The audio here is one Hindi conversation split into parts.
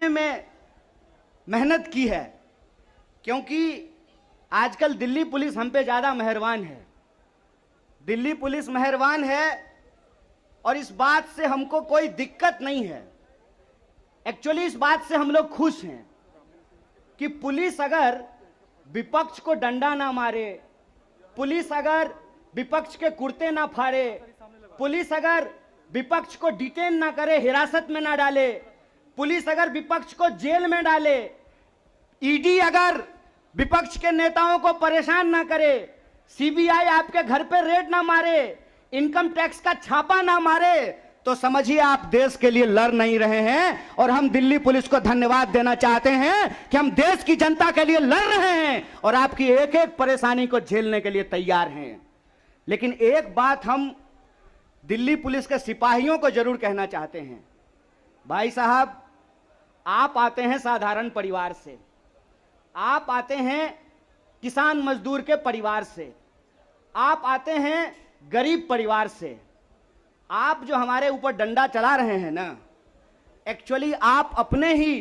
में मेहनत की है, क्योंकि आजकल दिल्ली पुलिस हम पे ज़्यादा मेहरबान है। दिल्ली पुलिस मेहरबान है और इस बात से हमको कोई दिक्कत नहीं है। एक्चुअली इस बात से हम लोग खुश हैं कि पुलिस अगर विपक्ष को डंडा ना मारे, पुलिस अगर विपक्ष के कुर्ते ना फाड़े, पुलिस अगर विपक्ष को डिटेन ना करे, हिरासत में ना डाले, पुलिस अगर विपक्ष को जेल में डाले, ईडी अगर विपक्ष के नेताओं को परेशान ना करे, सीबीआई आपके घर पे रेड ना मारे, इनकम टैक्स का छापा ना मारे, तो समझिए आप देश के लिए लड़ नहीं रहे हैं। और हम दिल्ली पुलिस को धन्यवाद देना चाहते हैं कि हम देश की जनता के लिए लड़ रहे हैं और आपकी एक एक परेशानी को झेलने के लिए तैयार हैं। लेकिन एक बात हम दिल्ली पुलिस के सिपाहियों को जरूर कहना चाहते हैं। भाई साहब, आप आते हैं साधारण परिवार से, आप आते हैं किसान मजदूर के परिवार से, आप आते हैं गरीब परिवार से। आप जो हमारे ऊपर डंडा चला रहे हैं ना, एक्चुअली आप अपने ही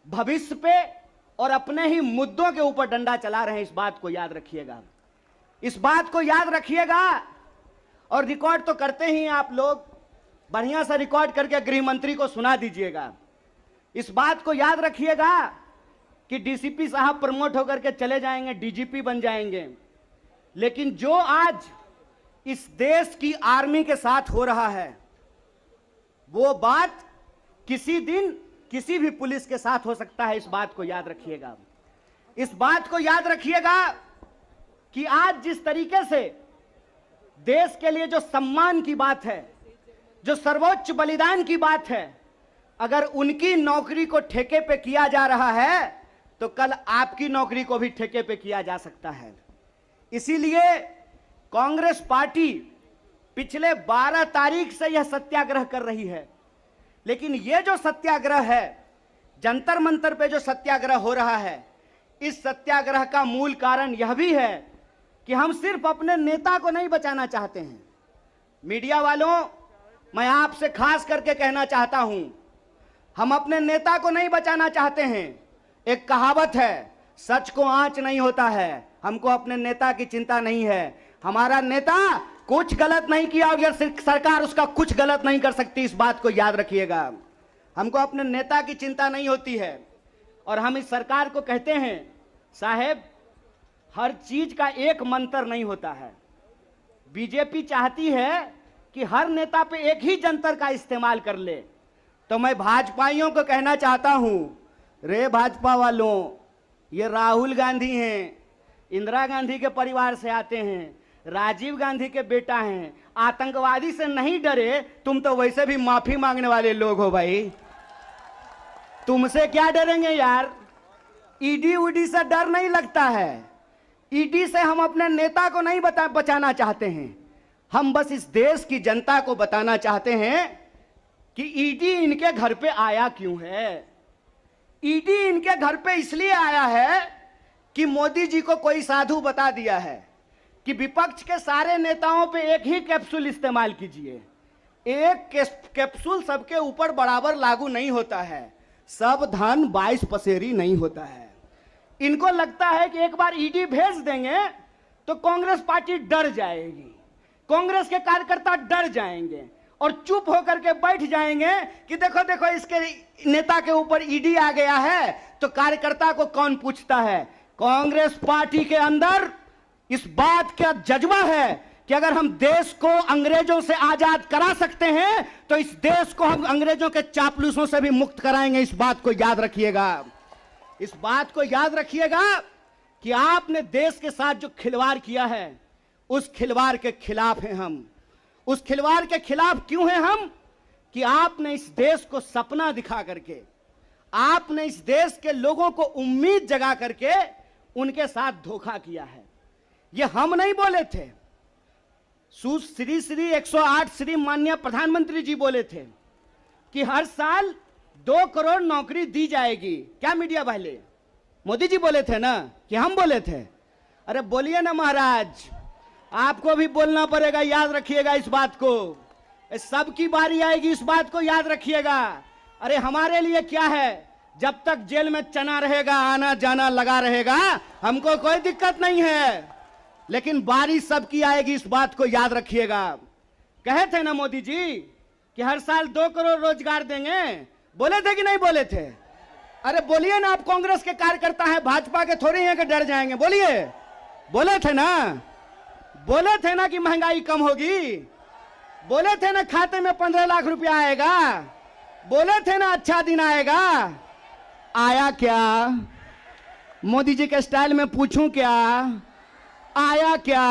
भविष्य पे और अपने ही मुद्दों के ऊपर डंडा चला रहे हैं। इस बात को याद रखिएगा, इस बात को याद रखिएगा। और रिकॉर्ड तो करते ही आप लोग, बढ़िया सा रिकॉर्ड करके गृह मंत्री को सुना दीजिएगा। इस बात को याद रखिएगा कि डीसीपी साहब प्रमोट होकर के चले जाएंगे, डीजीपी बन जाएंगे, लेकिन जो आज इस देश की आर्मी के साथ हो रहा है वो बात किसी दिन किसी भी पुलिस के साथ हो सकता है। इस बात को याद रखिएगा, इस बात को याद रखिएगा कि आज जिस तरीके से देश के लिए जो सम्मान की बात है, जो सर्वोच्च बलिदान की बात है, अगर उनकी नौकरी को ठेके पे किया जा रहा है तो कल आपकी नौकरी को भी ठेके पे किया जा सकता है। इसीलिए कांग्रेस पार्टी पिछले 12 तारीख से यह सत्याग्रह कर रही है। लेकिन यह जो सत्याग्रह है, जंतर मंतर पे जो सत्याग्रह हो रहा है, इस सत्याग्रह का मूल कारण यह भी है कि हम सिर्फ अपने नेता को नहीं बचाना चाहते हैं। मीडिया वालों, मैं आपसे खास करके कहना चाहता हूं, हम अपने नेता को नहीं बचाना चाहते हैं। एक कहावत है, सच को आंच नहीं होता है। हमको अपने नेता की चिंता नहीं है। हमारा नेता कुछ गलत नहीं किया और सरकार उसका कुछ गलत नहीं कर सकती, इस बात को याद रखिएगा। हमको अपने नेता की चिंता नहीं होती है। और हम इस सरकार को कहते हैं, साहेब, हर चीज का एक मंत्र नहीं होता है। बीजेपी चाहती है कि हर नेता पे एक ही जंतर का इस्तेमाल कर ले। तो मैं भाजपाइयों को कहना चाहता हूं, रे भाजपा वालों, ये राहुल गांधी हैं, इंदिरा गांधी के परिवार से आते हैं, राजीव गांधी के बेटा हैं, आतंकवादी से नहीं डरे। तुम तो वैसे भी माफी मांगने वाले लोग हो भाई, तुमसे क्या डरेंगे यार। ईडी उडी से डर नहीं लगता है। ईडी से हम अपने नेता को नहीं बचाना चाहते हैं। हम बस इस देश की जनता को बताना चाहते हैं कि ईडी इनके घर पे आया क्यों है। ईडी इनके घर पे इसलिए आया है कि मोदी जी को कोई साधु बता दिया है कि विपक्ष के सारे नेताओं पे एक ही कैप्सूल इस्तेमाल कीजिए। एक कैप्सूल सबके ऊपर बराबर लागू नहीं होता है। सब धन 22 पसेरी नहीं होता है। इनको लगता है कि एक बार ईडी भेज देंगे तो कांग्रेस पार्टी डर जाएगी, कांग्रेस के कार्यकर्ता डर जाएंगे और चुप होकर के बैठ जाएंगे कि देखो देखो इसके नेता के ऊपर ईडी आ गया है तो कार्यकर्ता को कौन पूछता है। कांग्रेस पार्टी के अंदर इस बात का जज्बा है कि अगर हम देश को अंग्रेजों से आजाद करा सकते हैं तो इस देश को हम अंग्रेजों के चापलूसों से भी मुक्त कराएंगे। इस बात को याद रखिएगा, इस बात को याद रखिएगा कि आपने देश के साथ जो खिलवाड़ किया है उस खिलवाड़ के खिलाफ हैं हम। उस खिलवाड़ के खिलाफ क्यों हैं हम? कि आपने इस देश को सपना दिखा करके, आपने इस देश के लोगों को उम्मीद जगा करके उनके साथ धोखा किया है। ये हम नहीं बोले थे, श्री 108 श्री माननीय प्रधानमंत्री जी बोले थे कि हर साल 2 करोड़ नौकरी दी जाएगी। क्या मीडिया वाले? मोदी जी बोले थे ना कि हम बोले थे? अरे बोलिए ना महाराज, आपको भी बोलना पड़ेगा, याद रखिएगा इस बात को। सबकी बारी आएगी, इस बात को याद रखिएगा। अरे हमारे लिए क्या है, जब तक जेल में चना रहेगा, आना जाना लगा रहेगा, हमको कोई दिक्कत नहीं है। लेकिन बारी सबकी आएगी, इस बात को याद रखिएगा। कहे थे ना मोदी जी कि हर साल 2 करोड़ रोजगार देंगे, बोले थे कि नहीं बोले थे? अरे बोलिए ना, आप कांग्रेस के कार्यकर्ता हैं, भाजपा के थोड़ी हैं कि डर जाएंगे, बोलिए। बोले थे ना, बोले थे ना कि महंगाई कम होगी, बोले थे ना खाते में 15 लाख रुपया आएगा, बोले थे ना अच्छा दिन आएगा। आया क्या? मोदी जी के स्टाइल में पूछूं क्या, आया क्या?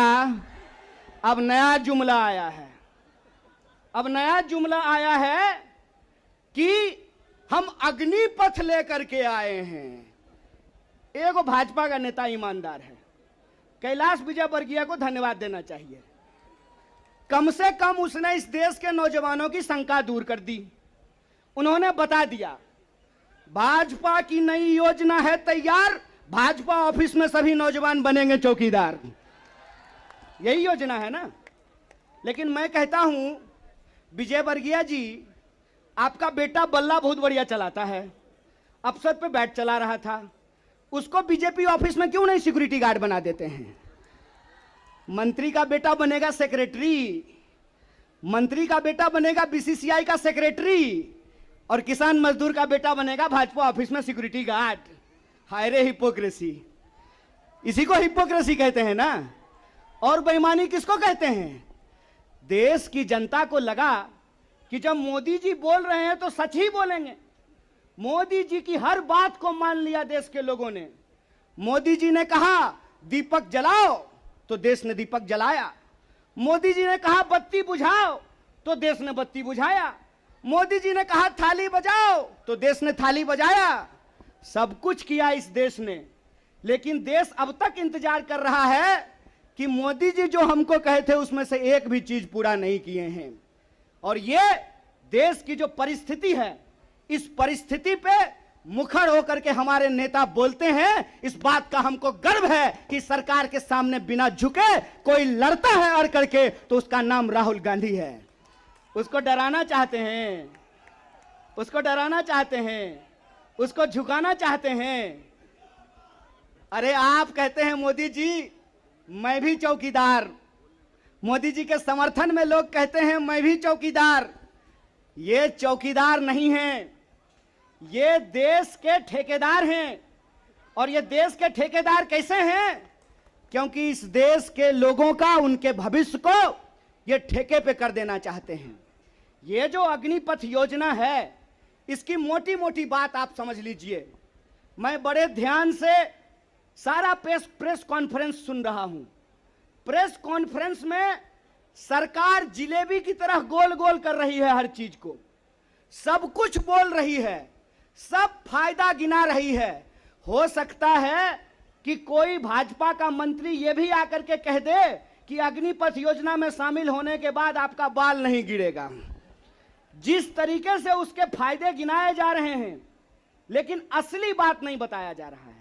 अब नया जुमला आया है, अब नया जुमला आया है कि हम अग्निपथ लेकर के आए हैं। एगो भाजपा का नेता ईमानदार है, कैलाश विजयवर्गीय को धन्यवाद देना चाहिए। कम से कम उसने इस देश के नौजवानों की शंका दूर कर दी। उन्होंने बता दिया भाजपा की नई योजना है तैयार, भाजपा ऑफिस में सभी नौजवान बनेंगे चौकीदार। यही योजना है ना। लेकिन मैं कहता हूं विजयवर्गीय जी, आपका बेटा बल्ला बहुत बढ़िया चलाता है, अफसर पे बैठ चला रहा था, उसको बीजेपी ऑफिस में क्यों नहीं सिक्योरिटी गार्ड बना देते हैं? मंत्री का बेटा बनेगा सेक्रेटरी, मंत्री का बेटा बनेगा बीसीसीआई का सेक्रेटरी, और किसान मजदूर का बेटा बनेगा भाजपा ऑफिस में सिक्योरिटी गार्ड। हाय रे हिपोक्रेसी, इसी को हिपोक्रेसी कहते हैं ना। और बेईमानी किसको कहते हैं? देश की जनता को लगा कि जब मोदी जी बोल रहे हैं तो सच ही बोलेंगे। मोदी जी की हर बात को मान लिया देश के लोगों ने। मोदी जी ने कहा दीपक जलाओ तो देश ने दीपक जलाया, मोदी जी ने कहा बत्ती बुझाओ तो देश ने बत्ती बुझाया, मोदी जी ने कहा थाली बजाओ तो देश ने थाली बजाया। सब कुछ किया इस देश ने। लेकिन देश अब तक इंतजार कर रहा है कि मोदी जी जो हमको कहे थे उसमें से एक भी चीज पूरा नहीं किए हैं। और ये देश की जो परिस्थिति है, इस परिस्थिति पे मुखर होकर के हमारे नेता बोलते हैं। इस बात का हमको गर्व है कि सरकार के सामने बिना झुके कोई लड़ता है अड़ करके, तो उसका नाम राहुल गांधी है। उसको डराना चाहते हैं, उसको डराना चाहते हैं, उसको झुकाना चाहते हैं। अरे आप कहते हैं मोदी जी मैं भी चौकीदार, मोदी जी के समर्थन में लोग कहते हैं मैं भी चौकीदार। ये चौकीदार नहीं हैं, ये देश के ठेकेदार हैं। और ये देश के ठेकेदार कैसे हैं? क्योंकि इस देश के लोगों का, उनके भविष्य को ये ठेके पे कर देना चाहते हैं। ये जो अग्निपथ योजना है, इसकी मोटी मोटी बात आप समझ लीजिए। मैं बड़े ध्यान से सारा प्रेस कॉन्फ्रेंस सुन रहा हूं। प्रेस कॉन्फ्रेंस में सरकार जिलेबी की तरह गोल गोल कर रही है, हर चीज को सब कुछ बोल रही है, सब फायदा गिना रही है। हो सकता है कि कोई भाजपा का मंत्री यह भी आकर के कह दे कि अग्निपथ योजना में शामिल होने के बाद आपका बाल नहीं गिरेगा। जिस तरीके से उसके फायदे गिनाए जा रहे हैं, लेकिन असली बात नहीं बताया जा रहा है।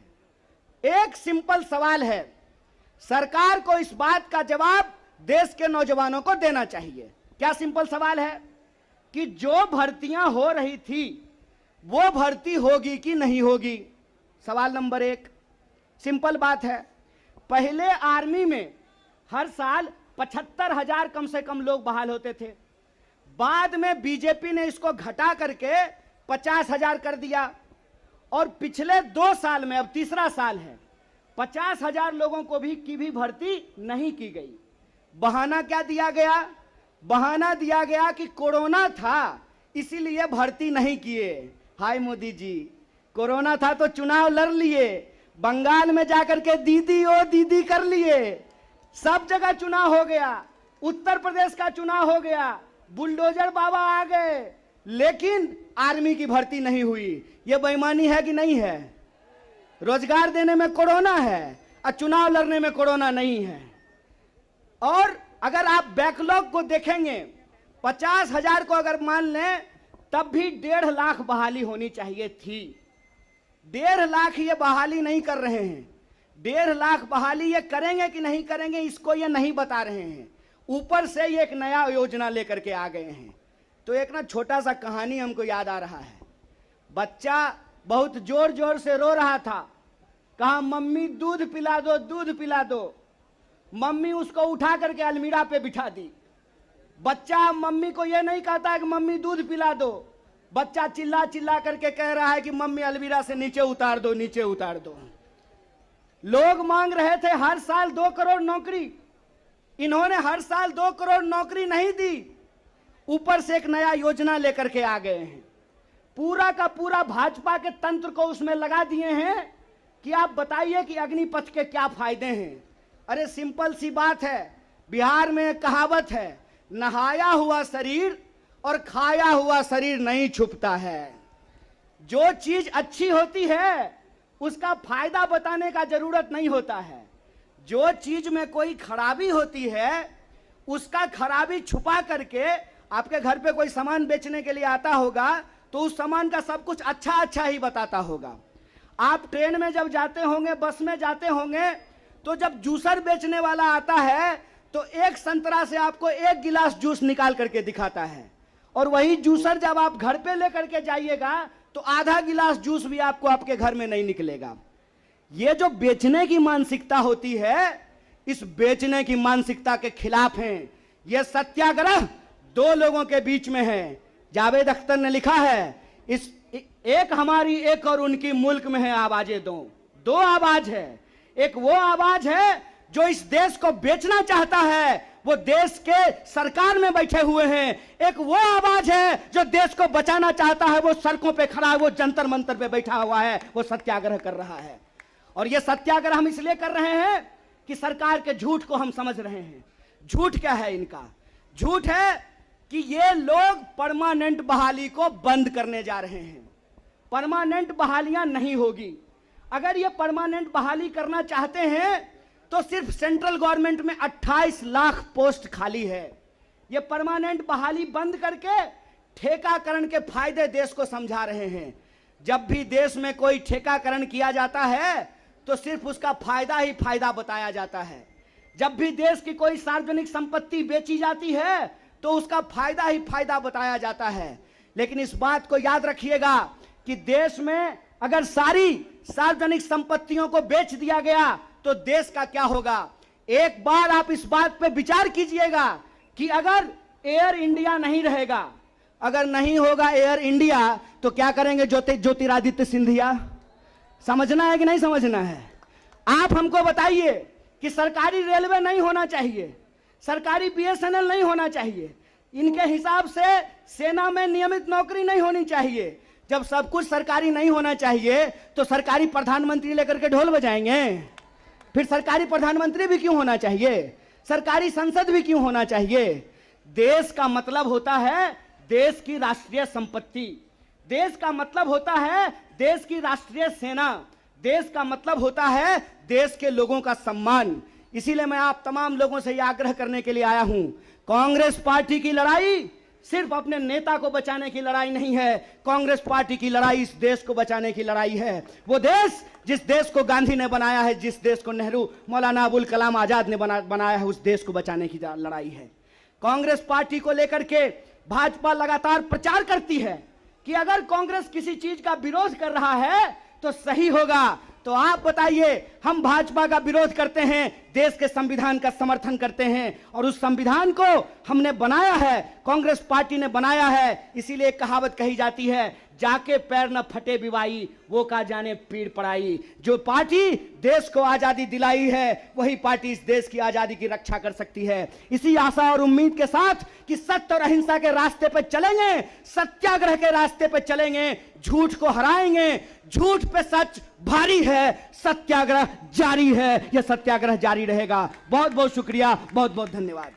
एक सिंपल सवाल है, सरकार को इस बात का जवाब देश के नौजवानों को देना चाहिए। क्या सिंपल सवाल है कि जो भर्तियां हो रही थी वो भर्ती होगी कि नहीं होगी? सवाल नंबर 1 सिंपल बात है। पहले आर्मी में हर साल 75,000 कम से कम लोग बहाल होते थे। बाद में बीजेपी ने इसको घटा करके 50,000 कर दिया, और पिछले 2 साल में, अब तीसरा साल है, 50,000 लोगों को भी भर्ती नहीं की गई। बहाना क्या दिया गया? बहाना दिया गया कि कोरोना था इसीलिए भर्ती नहीं किए। हाय मोदी जी, कोरोना था तो चुनाव लड़ लिए, बंगाल में जाकर के दीदी ओ दीदी कर लिए, सब जगह चुनाव हो गया, उत्तर प्रदेश का चुनाव हो गया, बुलडोजर बाबा आ गए, लेकिन आर्मी की भर्ती नहीं हुई। यह बेईमानी है कि नहीं है? रोजगार देने में कोरोना है और चुनाव लड़ने में कोरोना नहीं है। और अगर आप बैकलॉग को देखेंगे, 50,000 को अगर मान लें, तब भी 1.5 लाख बहाली होनी चाहिए थी। 1.5 लाख ये बहाली नहीं कर रहे हैं। 1.5 लाख बहाली ये करेंगे कि नहीं करेंगे, इसको ये नहीं बता रहे हैं। ऊपर से ये एक नया योजना लेकर के आ गए हैं। तो एक ना छोटा सा कहानी हमको याद आ रहा है। बच्चा बहुत जोर जोर से रो रहा था, कहा मम्मी दूध पिला दो, दूध पिला दो। मम्मी उसको उठा करके अलमीरा पे बिठा दी। बच्चा मम्मी को यह नहीं कहता है कि मम्मी दूध पिला दो, बच्चा चिल्ला चिल्ला करके कह रहा है कि मम्मी अलमीरा से नीचे उतार दो, नीचे उतार दो। लोग मांग रहे थे हर साल 2 करोड़ नौकरी, इन्होंने हर साल 2 करोड़ नौकरी नहीं दी, ऊपर से एक नया योजना लेकर के आ गए हैं। पूरा का पूरा भाजपा के तंत्र को उसमें लगा दिए हैं कि आप बताइए कि अग्निपथ के क्या फायदे हैं। अरे सिंपल सी बात है, बिहार में एक कहावत है, नहाया हुआ शरीर और खाया हुआ शरीर नहीं छुपता है। जो चीज अच्छी होती है उसका फायदा बताने का जरूरत नहीं होता है। जो चीज में कोई खराबी होती है उसका खराबी छुपा करके, आपके घर पे कोई सामान बेचने के लिए आता होगा तो उस सामान का सब कुछ अच्छा अच्छा ही बताता होगा। आप ट्रेन में जब जाते होंगे, बस में जाते होंगे, तो जब जूसर बेचने वाला आता है तो एक संतरा से आपको 1 गिलास जूस निकाल करके दिखाता है, और वही जूसर जब आप घर पे लेकर के जाइएगा तो आधा गिलास जूस भी आपको आपके घर में नहीं निकलेगा। ये जो बेचने की मानसिकता होती है, इस बेचने की मानसिकता के खिलाफ हैं। यह सत्याग्रह 2 लोगों के बीच में है। जावेद अख्तर ने लिखा है, इस एक हमारी एक और उनकी मुल्क में है आवाजें दो आवाज है। एक वो आवाज है जो इस देश को बेचना चाहता है, वो देश के सरकार में बैठे हुए हैं। एक वो आवाज है जो देश को बचाना चाहता है, वो सड़कों पे खड़ा है, वो जंतर मंतर पे बैठा हुआ है, वो सत्याग्रह कर रहा है। और ये सत्याग्रह हम इसलिए कर रहे हैं कि सरकार के झूठ को हम समझ रहे हैं। झूठ क्या है इनका? झूठ है कि ये लोग परमानेंट बहाली को बंद करने जा रहे हैं। परमानेंट बहालियां नहीं होगी। अगर ये परमानेंट बहाली करना चाहते हैं तो सिर्फ सेंट्रल गवर्नमेंट में 28 लाख पोस्ट खाली है। ये परमानेंट बहाली बंद करके ठेकाकरण के फायदे देश को समझा रहे हैं। जब भी देश में कोई ठेकाकरण किया जाता है तो सिर्फ उसका फायदा ही फायदा बताया जाता है। जब भी देश की कोई सार्वजनिक संपत्ति बेची जाती है तो उसका फायदा ही फायदा बताया जाता है। लेकिन इस बात को याद रखिएगा कि देश में अगर सारी सार्वजनिक संपत्तियों को बेच दिया गया तो देश का क्या होगा। एक बार आप इस बात पे विचार कीजिएगा कि अगर एयर इंडिया नहीं रहेगा, अगर नहीं होगा एयर इंडिया, तो क्या करेंगे ज्योतिरादित्य सिंधिया? समझना है कि नहीं समझना है? आप हमको बताइए कि सरकारी रेलवे नहीं होना चाहिए, सरकारी बीएसएनएल नहीं होना चाहिए, इनके हिसाब से सेना में नियमित नौकरी नहीं होनी चाहिए। जब सब कुछ सरकारी नहीं होना चाहिए तो सरकारी प्रधानमंत्री लेकर के ढोल बजाएंगे? फिर सरकारी प्रधानमंत्री भी क्यों होना चाहिए? सरकारी संसद भी क्यों होना चाहिए? देश का मतलब होता है देश की राष्ट्रीय संपत्ति, देश का मतलब होता है देश की राष्ट्रीय सेना, देश का मतलब होता है देश के लोगों का सम्मान। इसीलिए मैं आप तमाम लोगों से यह आग्रह करने के लिए आया हूं, कांग्रेस पार्टी की लड़ाई सिर्फ अपने नेता को बचाने की लड़ाई नहीं है। कांग्रेस पार्टी की लड़ाई इस देश को बचाने की लड़ाई है। वो देश जिस देश को गांधी ने बनाया है, जिस देश को नेहरू, मौलाना अबुल कलाम आजाद ने बनाया है, उस देश को बचाने की लड़ाई है। कांग्रेस पार्टी को लेकर के भाजपा लगातार प्रचार करती है कि अगर कांग्रेस किसी चीज का विरोध कर रहा है तो सही होगा। तो आप बताइए, हम भाजपा का विरोध करते हैं, देश के संविधान का समर्थन करते हैं, और उस संविधान को हमने बनाया है, कांग्रेस पार्टी ने बनाया है। इसीलिए एक कहावत कही जाती है, जाके पैर न फटे बिवाई, वो का जाने पीड़ पड़ाई। जो पार्टी देश को आजादी दिलाई है वही पार्टी इस देश की आजादी की रक्षा कर सकती है। इसी आशा और उम्मीद के साथ कि सत्य और अहिंसा के रास्ते पे चलेंगे, सत्याग्रह के रास्ते पे चलेंगे, झूठ को हराएंगे। झूठ पे सच भारी है, सत्याग्रह जारी है, यह सत्याग्रह जारी रहेगा। बहुत बहुत शुक्रिया, बहुत बहुत धन्यवाद।